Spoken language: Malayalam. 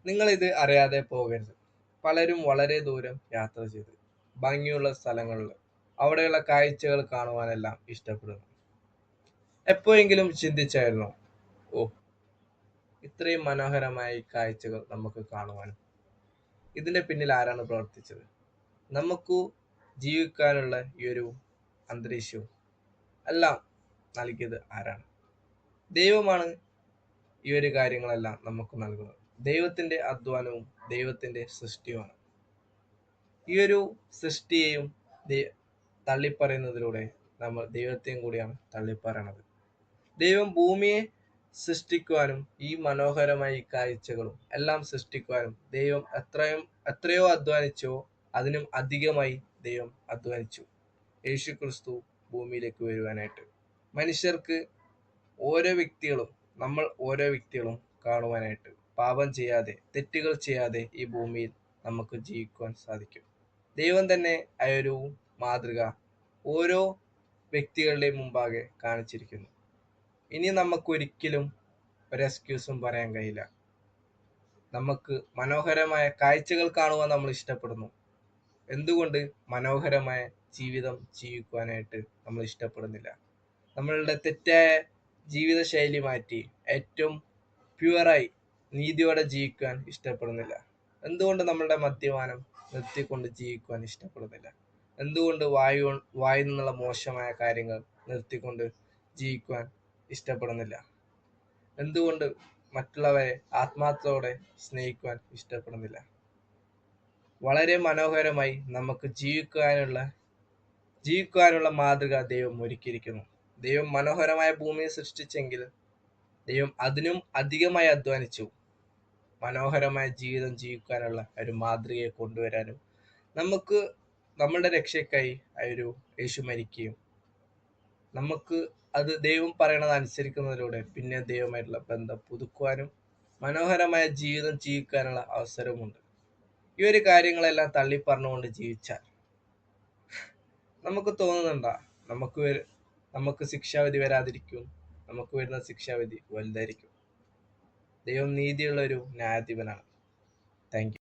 നിങ്ങളിത് അറിയാതെ പോകരുത്. പലരും വളരെ ദൂരം യാത്ര ചെയ്ത് ഭംഗിയുള്ള സ്ഥലങ്ങളിൽ അവിടെയുള്ള കാഴ്ചകൾ കാണുവാനെല്ലാം ഇഷ്ടപ്പെടുന്നു. എപ്പോഴെങ്കിലും ചിന്തിച്ചായിരുന്നോ, ഓ, ഇത്രയും മനോഹരമായ ഈ കാഴ്ചകൾ നമുക്ക് കാണുവാനും ഇതിന്റെ പിന്നിൽ ആരാണ് പ്രവർത്തിച്ചത്? നമുക്ക് ജീവിക്കാനുള്ള ഈ ഒരു അന്തരീക്ഷവും എല്ലാം നൽകിയത് ആരാണ്? ദൈവമാണ് ഈ ഒരു കാര്യങ്ങളെല്ലാം നമുക്ക് നൽകുന്നത്. ദൈവത്തിന്റെ അധ്വാനവും ദൈവത്തിന്റെ സൃഷ്ടിയുമാണ്. ഈ ഒരു സൃഷ്ടിയെയും തള്ളിപ്പറയുന്നതിലൂടെ നമ്മൾ ദൈവത്തെയും കൂടിയാണ് തള്ളിപ്പറയണത്. ദൈവം ഭൂമിയെ സൃഷ്ടിക്കുവാനും ഈ മനോഹരമായ ഈ കാഴ്ചകളും എല്ലാം സൃഷ്ടിക്കുവാനും ദൈവം എത്രയോ അധ്വാനിച്ചോ അതിനും അധികമായി ദൈവം അധ്വാനിച്ചു യേശു ക്രിസ്തു ഭൂമിയിലേക്ക് വരുവാനായിട്ട്. മനുഷ്യർക്ക് ഓരോ വ്യക്തികളും നമ്മൾ ഓരോ വ്യക്തികളും കാണുവാനായിട്ട് പാപം ചെയ്യാതെ തെറ്റുകൾ ചെയ്യാതെ ഈ ഭൂമിയിൽ നമുക്ക് ജീവിക്കുവാൻ സാധിക്കും. ദൈവം തന്നെ ആ ഒരു മാതൃക ഓരോ വ്യക്തികളുടെയും മുമ്പാകെ കാണിച്ചിരിക്കുന്നു. ഇനി നമുക്ക് ഒരിക്കലും ഒരു എക്സ്ക്യൂസും പറയാൻ കഴിയില്ല. നമുക്ക് മനോഹരമായ കാഴ്ചകൾ കാണുവാൻ നമ്മൾ ഇഷ്ടപ്പെടുന്നു. എന്തുകൊണ്ട് മനോഹരമായ ജീവിതം ജീവിക്കുവാനായിട്ട് നമ്മൾ ഇഷ്ടപ്പെടുന്നില്ല? നമ്മളുടെ തെറ്റായ ജീവിത ശൈലി മാറ്റി ഏറ്റവും പ്യുവറായി നീതിയോടെ ജീവിക്കാൻ ഇഷ്ടപ്പെടുന്നില്ല? എന്തുകൊണ്ട് നമ്മളുടെ മദ്യപാനം നിർത്തിക്കൊണ്ട് ജീവിക്കുവാൻ ഇഷ്ടപ്പെടുന്നില്ല? എന്തുകൊണ്ട് വായിൽ നിന്നുള്ള മോശമായ കാര്യങ്ങൾ നിർത്തിക്കൊണ്ട് ജീവിക്കുവാൻ ഇഷ്ടപ്പെടുന്നില്ല? എന്തുകൊണ്ട് മറ്റുള്ളവരെ ആത്മാർത്ഥത്തോടെ സ്നേഹിക്കുവാൻ ഇഷ്ടപ്പെടുന്നില്ല? വളരെ മനോഹരമായി നമുക്ക് ജീവിക്കുവാനുള്ള മാതൃക ദൈവം ഒരുക്കിയിരിക്കുന്നു. ദൈവം മനോഹരമായ ഭൂമിയെ സൃഷ്ടിച്ചെങ്കിൽ ദൈവം അതിനും അധികമായി അധ്വാനിച്ചു മനോഹരമായ ജീവിതം ജീവിക്കാനുള്ള ഒരു മാതൃകയെ കൊണ്ടുവരാനും നമുക്ക് നമ്മളുടെ രക്ഷയ്ക്കായി ആ ഒരു യേശു മരിക്കുകയും നമുക്ക് അത് ദൈവം പറയണത് അനുസരിക്കുന്നതിലൂടെ പിന്നെ ദൈവമായിട്ടുള്ള ബന്ധം പുതുക്കുവാനും മനോഹരമായ ജീവിതം ജീവിക്കാനുള്ള അവസരമുണ്ട്. ഈ ഒരു കാര്യങ്ങളെല്ലാം തള്ളി പറഞ്ഞുകൊണ്ട് ജീവിച്ചാൽ നമുക്ക് തോന്നുന്നുണ്ടാ നമുക്ക് ശിക്ഷാവിധി വരാതിരിക്കും? നമുക്ക് വരുന്ന ശിക്ഷാവിധി വലുതായിരിക്കും. ദൈവം നീതിയുള്ള ഒരു ന്യായാധിപനാണ്. Thank you.